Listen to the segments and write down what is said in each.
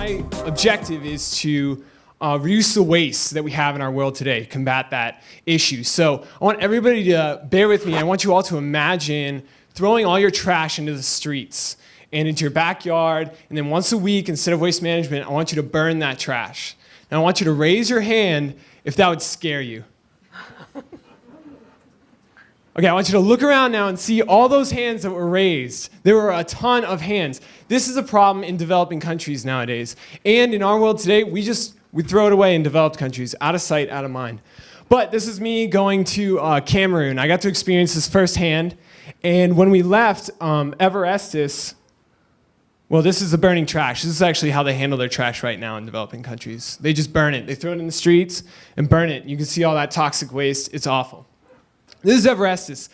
my objective is to reduce the waste that we have in our world today, combat that issue. So I want everybody to bear with me. I want you all to imagine throwing all your trash into the streets and into your backyard, and then once a week, instead of waste management, I want you to burn that trash. And I want you to raise your hand if that would scare you. Okay, I want you to look around now and see all those hands that were raised. There were a ton of hands. This is a problem in developing countries nowadays. And in our world today, we throw it away in developed countries, out of sight, out of mind. But this is me going to Cameroon. I got to experience this firsthand. And when we left Everestus, well, this is the burning trash. This is actually how they handle their trash right now in developing countries. They just burn it. They throw it in the streets and burn it. You can see all that toxic waste. It's awful. This is Everestus.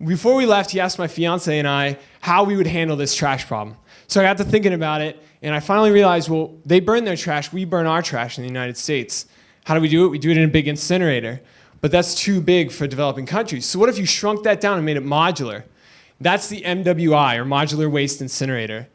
Before we left, he asked my fiance and I how we would handle this trash problem. So I got to thinking about it, and I finally realized, well, they burn their trash, we burn our trash in the United States. How do we do it? We do it in a big incinerator. But that's too big for developing countries. So what if you shrunk that down and made it modular? That's the MWI, or Modular Waste Incinerator.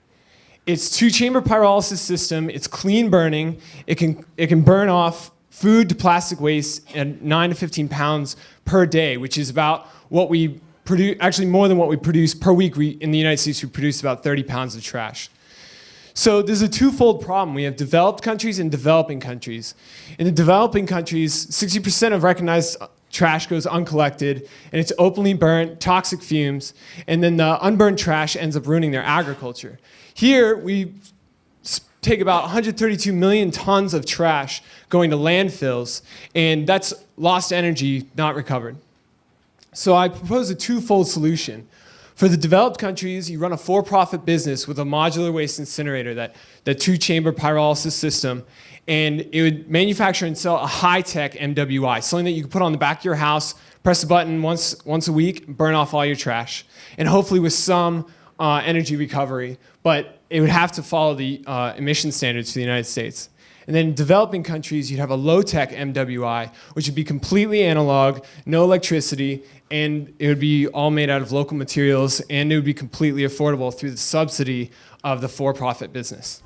It's two-chamber pyrolysis system. It's clean burning. It can burn off food to plastic waste at 9 to 15 pounds per day, which is about what we produce, actually more than what we produce per week. In the United States, we produce about 30 pounds of trash. So there's a twofold problem. We have developed countries and developing countries. In the developing countries, 60% of recognized trash goes uncollected, and it's openly burnt, toxic fumes, and then the unburned trash ends up ruining their agriculture. Here, we take about 132 million tons of trash going to landfills, and that's lost energy, not recovered. So I propose a twofold solution. For the developed countries, you run a for-profit business with a modular waste incinerator, that two-chamber pyrolysis system, and it would manufacture and sell a high-tech MWI, something that you could put on the back of your house, press a button once a week, burn off all your trash, and hopefully with some energy recovery, but it would have to follow the emission standards for the United States. And then in developing countries, you'd have a low-tech MWI, which would be completely analog, no electricity, and it would be all made out of local materials, and it would be completely affordable through the subsidy of the for-profit business.